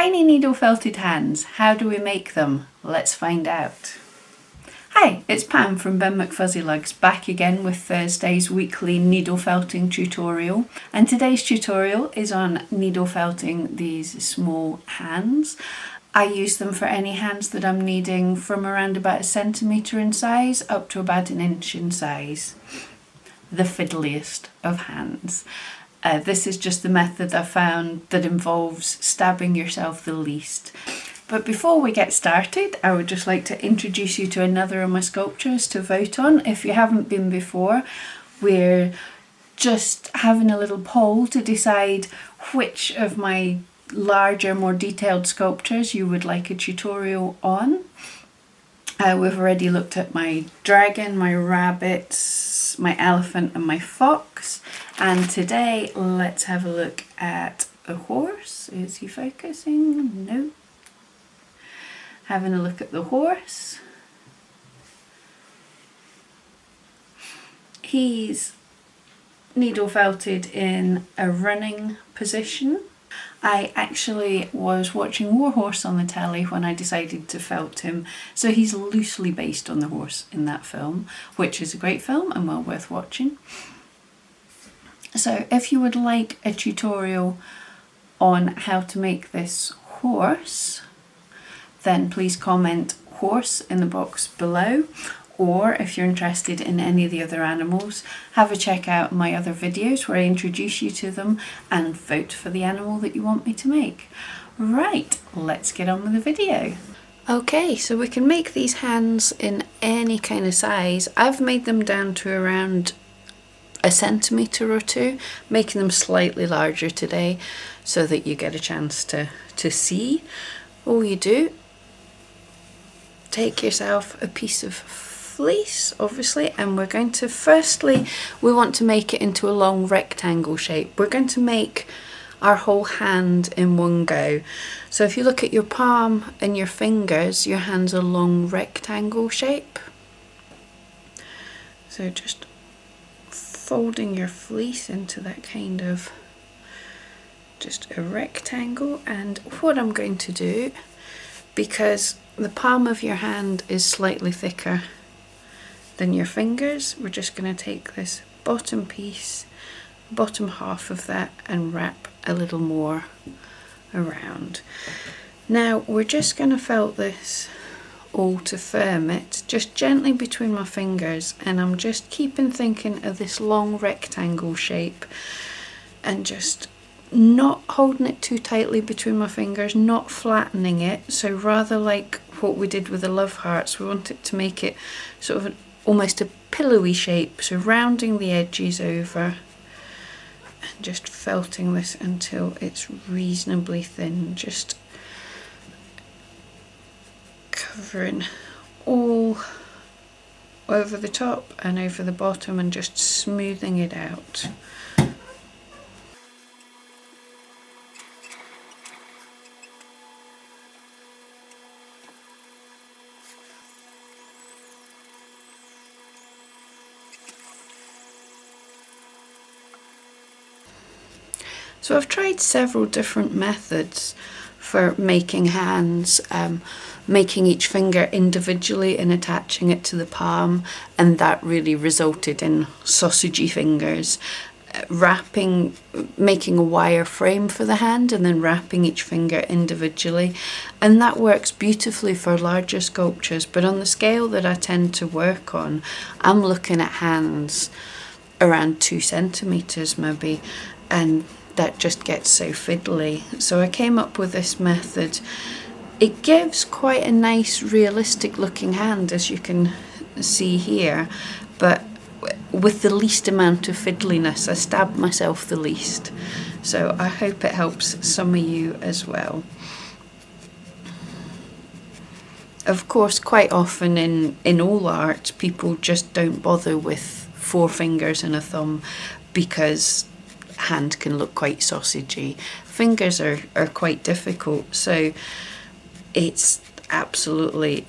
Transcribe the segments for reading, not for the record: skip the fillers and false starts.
Tiny needle felted hands, how do we make them? Let's find out. Hi, it's Pam from Ben McFuzzyLugs, back again with Thursday's weekly needle felting tutorial. And today's tutorial is on needle felting these small hands. I use them for any hands that I'm needing from around about 1 centimetre in size up to about 1 inch in size. The fiddliest of hands. This is just the method I found that involves stabbing yourself the least. But before we get started, I would just like to introduce you to another of my sculptures to vote on. If you haven't been before, we're just having a little poll to decide which of my larger, more detailed sculptures you would like a tutorial on. We've already looked at my dragon, my rabbits, my elephant and my fox. And today, let's have a look at a horse. Is he focusing? No. Having a look at the horse. He's needle felted in a running position. I actually was watching War Horse on the telly when I decided to felt him, so he's loosely based on the horse in that film, which is a great film and well worth watching. So if you would like a tutorial on how to make this horse, then please comment horse in the box below. Or if you're interested in any of the other animals, have a check out my other videos where I introduce you to them and vote for the animal that you want me to make. Right, let's get on with the video. Okay, so we can make these hands in any kind of size. I've made them down to around 1 centimetre or 2, making them slightly larger today so that you get a chance to see. All you do, take yourself a piece of fleece, obviously, and we're going to we want to make it into a long rectangle shape. We're going to make our whole hand in one go. So if you look at your palm and your fingers, your hand's a long rectangle shape. So just folding your fleece into that kind of just a rectangle. And what I'm going to do, because the palm of your hand is slightly thicker than your fingers, we're just going to take this bottom piece, bottom half of that, and wrap a little more around. Now we're just going to felt this all to firm it, just gently between my fingers, and I'm just thinking of this long rectangle shape and just not holding it too tightly between my fingers, not flattening it. So rather like what we did with the love hearts, we want it to make it sort of almost a pillowy shape, so rounding the edges over and just felting this until it's reasonably thin, just covering all over the top and over the bottom and just smoothing it out. So I've tried several different methods for making hands, making each finger individually and attaching it to the palm, and that really resulted in sausagey fingers. Making a wire frame for the hand and then wrapping each finger individually, and that works beautifully for larger sculptures, but on the scale that I tend to work on, I'm looking at hands around 2 centimetres maybe, and that just gets so fiddly. So I came up with this method. It gives quite a nice realistic looking hand, as you can see here, but with the least amount of fiddliness. I stabbed myself the least. So I hope it helps some of you as well. Of course, quite often in all art, people just don't bother with 4 fingers and a thumb because hand can look quite sausagey. Fingers are quite difficult, so it's absolutely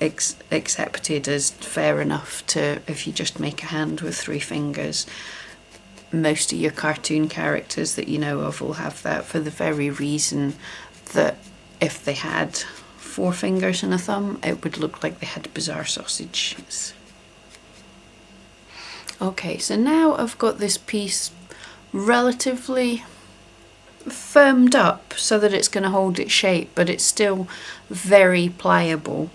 accepted as fair enough to, if you just make a hand with 3 fingers. Most of your cartoon characters that you know of will have that, for the very reason that if they had 4 fingers and a thumb, it would look like they had bizarre sausages. Okay, so now I've got this piece relatively firmed up so that it's going to hold its shape, but it's still very pliable.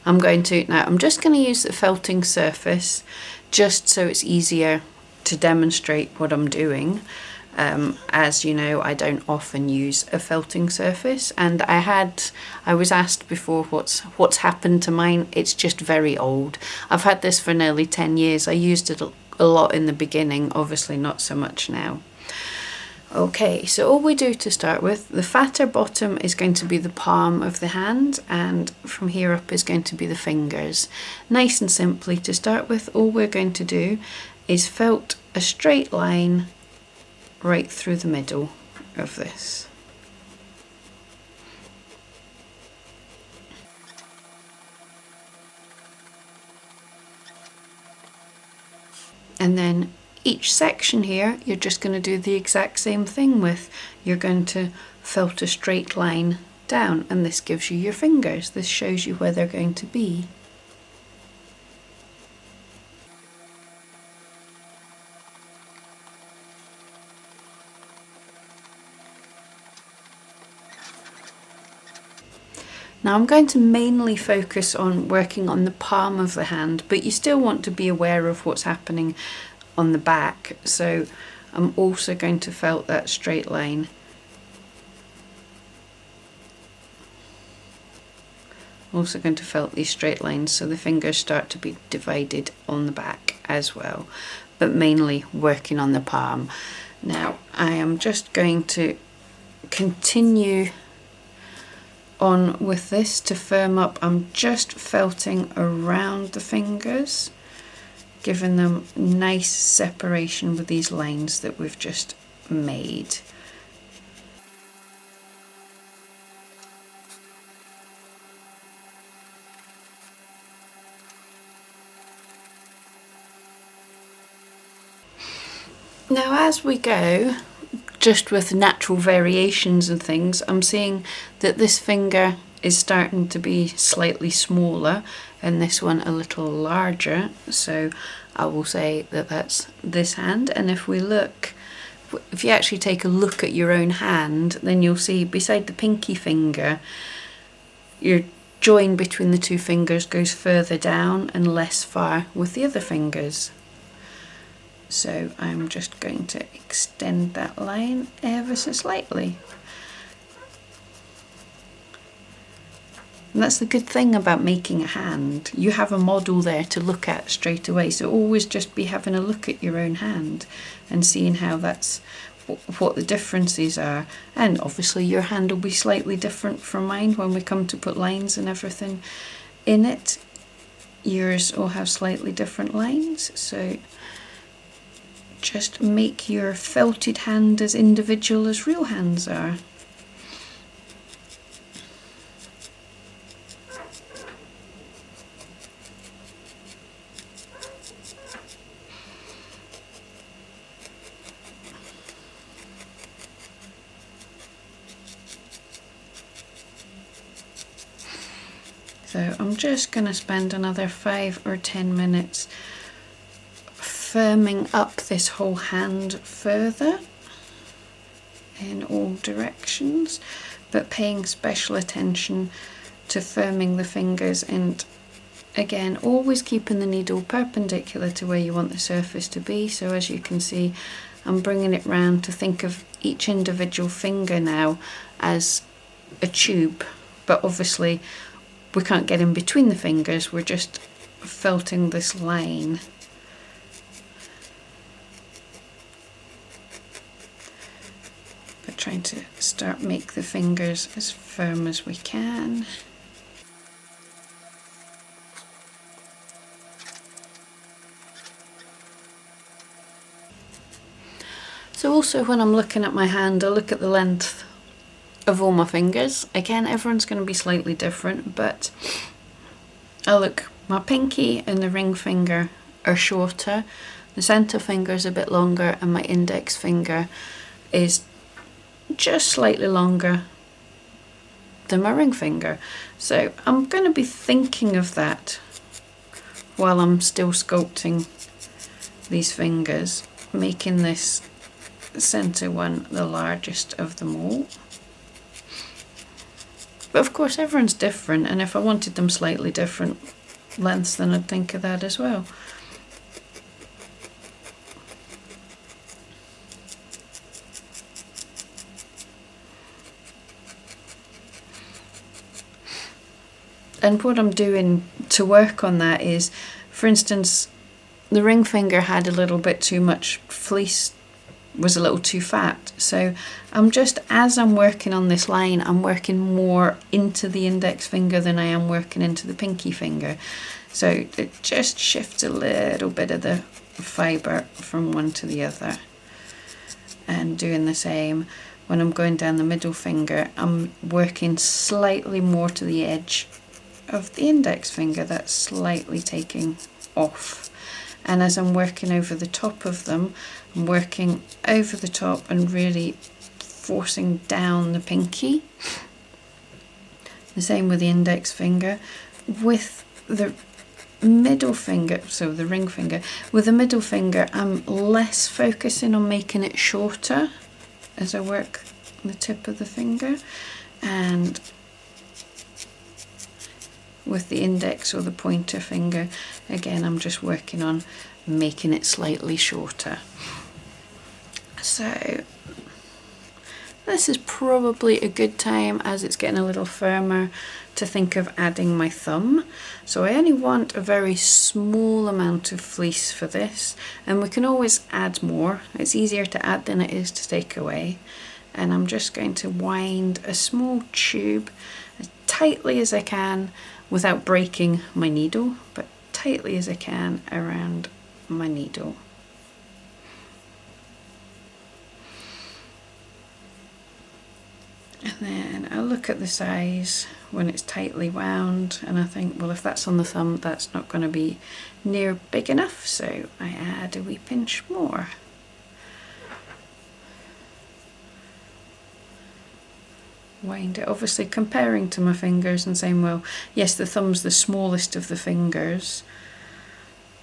I'm just going to use the felting surface just so it's easier to demonstrate what I'm doing. As you know, I don't often use a felting surface, and I was asked before what's happened to mine. It's just very old. I've had this for nearly 10 years. I used it a lot in the beginning, obviously not so much now. Okay, so all we do to start with, the fatter bottom is going to be the palm of the hand, and from here up is going to be the fingers. Nice and simply to start with, all we're going to do is felt a straight line right through the middle of this. And then each section here, you're just going to do the exact same thing with. You're going to felt a straight line down, and this gives you your fingers. This shows you where they're going to be. Now I'm going to mainly focus on working on the palm of the hand, but you still want to be aware of what's happening on the back. So I'm also going to felt that straight line. Also going to felt these straight lines so the fingers start to be divided on the back as well, but mainly working on the palm. Now I am just going to continue on with this to firm up. I'm just felting around the fingers, giving them nice separation with these lines that we've just made. Now as we go, just with natural variations and things, I'm seeing that this finger is starting to be slightly smaller and this one a little larger, so I will say that that's this hand. And if you actually take a look at your own hand, then you'll see beside the pinky finger, your join between the two fingers goes further down and less far with the other fingers. So I'm just going to extend that line ever so slightly. And that's the good thing about making a hand. You have a model there to look at straight away. So always just be having a look at your own hand and seeing how what the differences are. And obviously your hand will be slightly different from mine when we come to put lines and everything in it. Yours will have slightly different lines. So just make your felted hand as individual as real hands are. So I'm just going to spend another 5 or 10 minutes firming up this whole hand further in all directions, but paying special attention to firming the fingers, and again always keeping the needle perpendicular to where you want the surface to be. So as you can see, I'm bringing it round to think of each individual finger now as a tube, but obviously we can't get in between the fingers, we're just felting this line. But trying to make the fingers as firm as we can. So also when I'm looking at my hand, I look at the length of all my fingers. Again, everyone's going to be slightly different, but I look, my pinky and the ring finger are shorter, the centre finger is a bit longer, and my index finger is just slightly longer than my ring finger. So I'm going to be thinking of that while I'm still sculpting these fingers, making this center one the largest of them all. But of course everyone's different, and if I wanted them slightly different lengths, then I'd think of that as well. And what I'm doing to work on that is, for instance, the ring finger had a little bit too much fleece, was a little too fat. So I'm just, as I'm working on this line, I'm working more into the index finger than I am working into the pinky finger. So it just shifts a little bit of the fibre from one to the other. And doing the same when I'm going down the middle finger, I'm working slightly more to the edge of the index finger, that's slightly taking off. And as I'm working over the top of them, I'm working over the top and really forcing down the pinky. The same with the index finger. With the middle finger, so the ring finger, with the middle finger I'm less focusing on making it shorter as I work the tip of the finger, and with the index or the pointer finger, again, I'm just working on making it slightly shorter. So this is probably a good time, as it's getting a little firmer, to think of adding my thumb. So I only want a very small amount of fleece for this, and we can always add more. It's easier to add than it is to take away. And I'm just going to wind a small tube as tightly as I can without breaking my needle, but tightly as I can around my needle. And then I look at the size when it's tightly wound, and I think, well, if that's on the thumb, that's not going to be near big enough, so I add a wee pinch more. Wind it, obviously comparing to my fingers and saying, well, yes, the thumb's the smallest of the fingers,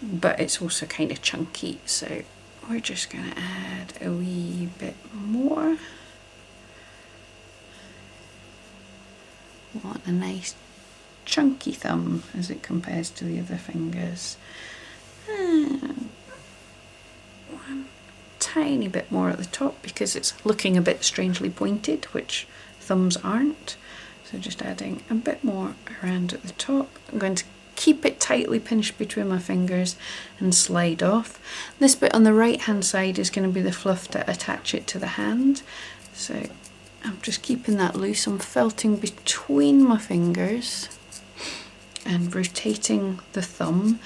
but it's also kind of chunky, so we're just going to add a wee bit more. Want a nice chunky thumb as it compares to the other fingers. And one tiny bit more at the top because it's looking a bit strangely pointed, which thumbs aren't. So just adding a bit more around at the top. I'm going to keep it tightly pinched between my fingers and slide off. This bit on the right hand side is going to be the fluff to attach it to the hand. So I'm just keeping that loose. I'm felting between my fingers and rotating the thumb.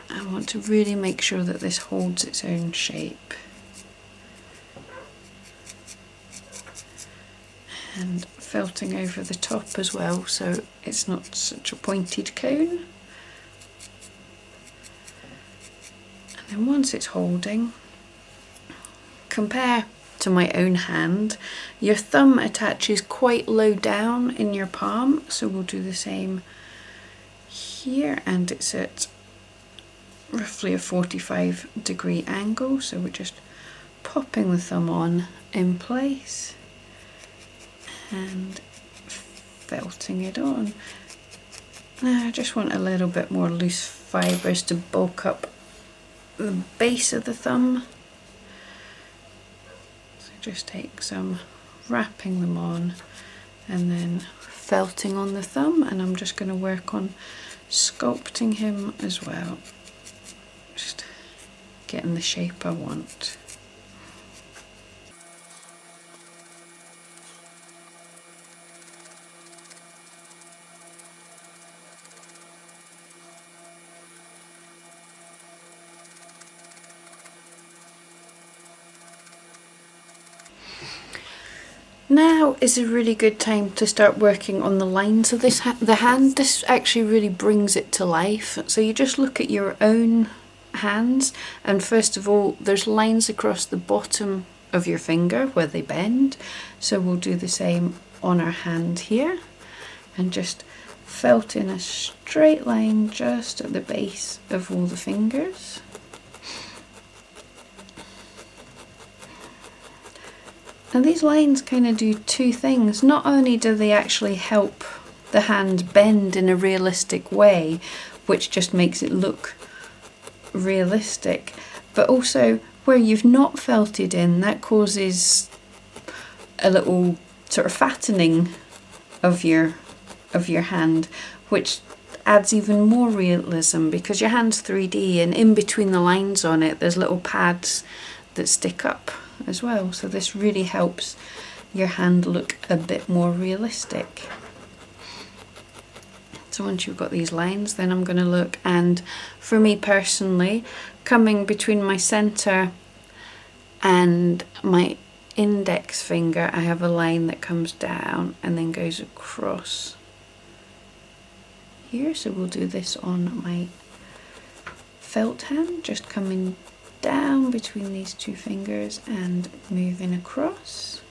I want to really make sure that this holds its own shape. And felting over the top as well, so it's not such a pointed cone. And then once it's holding, compare to my own hand. Your thumb attaches quite low down in your palm, so we'll do the same here, and it's at roughly a 45-degree angle, so we're just popping the thumb on in place and felting it on. Now I just want a little bit more loose fibres to bulk up the base of the thumb. So just take some, wrapping them on and then felting on the thumb, and I'm just going to work on sculpting him as well, just getting the shape I want. Now is a really good time to start working on the lines of this the hand. This actually really brings it to life. So you just look at your own hands, and first of all there's lines across the bottom of your finger where they bend. So we'll do the same on our hand here and just felt in a straight line just at the base of all the fingers. And these lines kind of do two things. Not only do they actually help the hand bend in a realistic way, which just makes it look realistic, but also where you've not felted in, that causes a little sort of fattening of your hand, which adds even more realism because your hand's 3D, and in between the lines on it there's little pads that stick up as well. So this really helps your hand look a bit more realistic. So once you've got these lines, then I'm going to look, and for me personally, coming between my centre and my index finger, I have a line that comes down and then goes across here. So we'll do this on my felt hand, just coming down between these two fingers and moving across.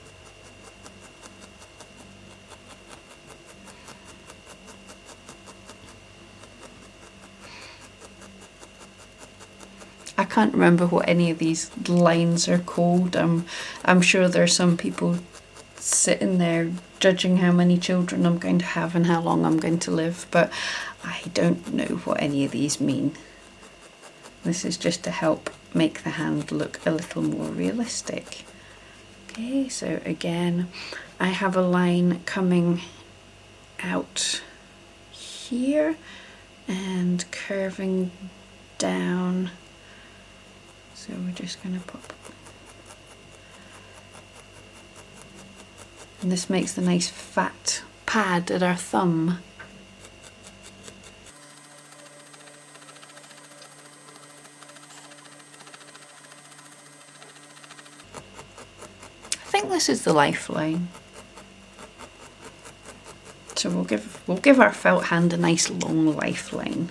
I can't remember what any of these lines are called. I'm sure there are some people sitting there judging how many children I'm going to have and how long I'm going to live, but I don't know what any of these mean. This is just to help make the hand look a little more realistic. Okay, so again, I have a line coming out here and curving down. So we're just going to pop, and this makes the nice fat pad at our thumb. I think this is the lifeline. So we'll give our felt hand a nice long lifeline.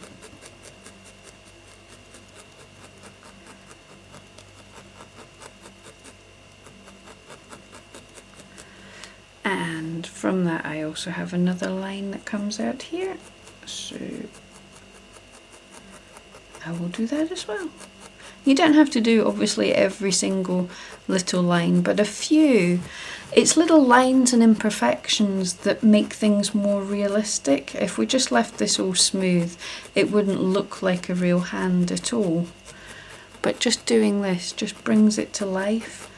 And from that I also have another line that comes out here, so I will do that as well. You don't have to do obviously every single little line, but a few. It's little lines and imperfections that make things more realistic. If we just left this all smooth, it wouldn't look like a real hand at all. But just doing this just brings it to life.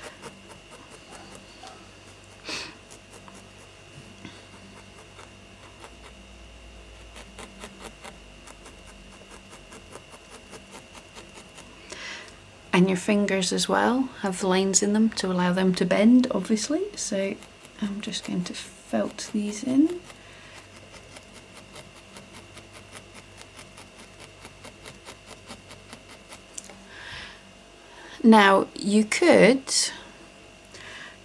And your fingers as well have lines in them to allow them to bend, obviously. So I'm just going to felt these in. Now you could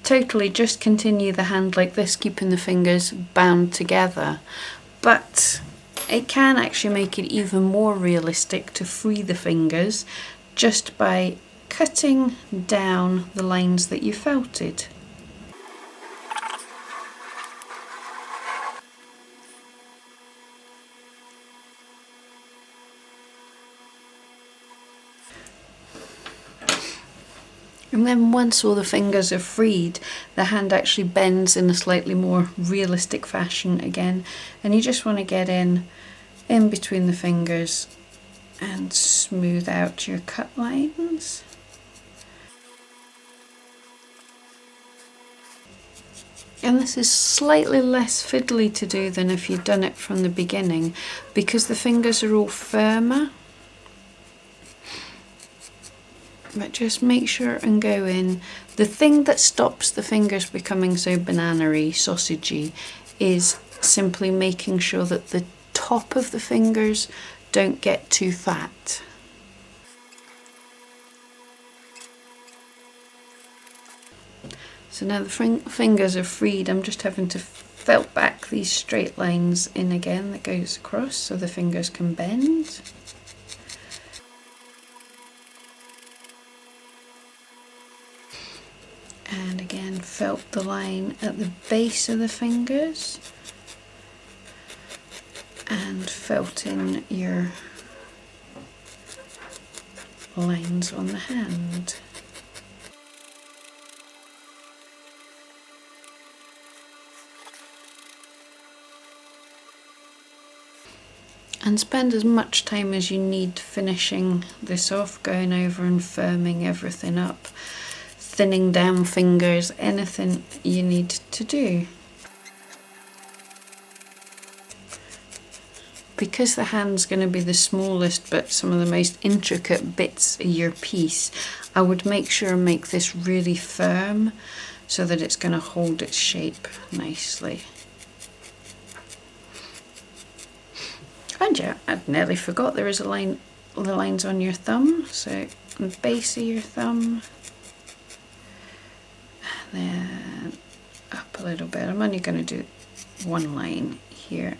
totally just continue the hand like this, keeping the fingers bound together, but it can actually make it even more realistic to free the fingers just by cutting down the lines that you felted. And then once all the fingers are freed, the hand actually bends in a slightly more realistic fashion again, and you just want to get in between the fingers and smooth out your cut lines. And this is slightly less fiddly to do than if you'd done it from the beginning, because the fingers are all firmer. But just make sure and go in. The thing that stops the fingers becoming so banana-y, sausagey, is simply making sure that the top of the fingers don't get too fat. So now the fingers are freed, I'm just having to felt back these straight lines in again that goes across so the fingers can bend. and felt the line at the base of the fingers and felt in your lines on the hand. And spend as much time as you need finishing this off, going over and firming everything up, thinning down fingers, anything you need to do. Because the hand's going to be the smallest but some of the most intricate bits of your piece, I would make sure and make this really firm so that it's going to hold its shape nicely. And yeah, I nearly forgot there is a line, the lines on your thumb, so on the base of your thumb, and then up a little bit. I'm only going to do one line here.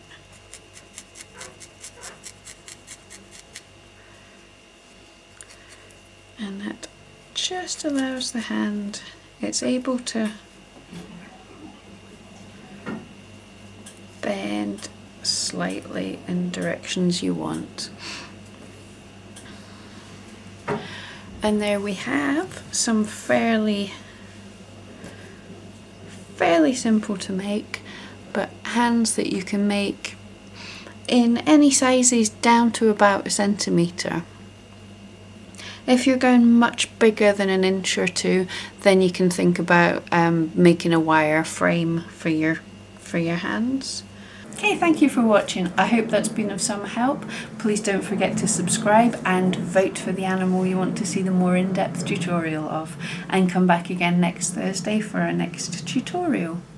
And that just allows the hand, it's able to bend slightly in directions you want. And there we have some fairly simple to make, but hands that you can make in any sizes down to about 1 centimetre. If you're going much bigger than 1 inch or 2, then you can think about making a wire frame for your hands. Okay, thank you for watching. I hope that's been of some help. Please don't forget to subscribe and vote for the animal you want to see the more in-depth tutorial of. And come back again next Thursday for our next tutorial.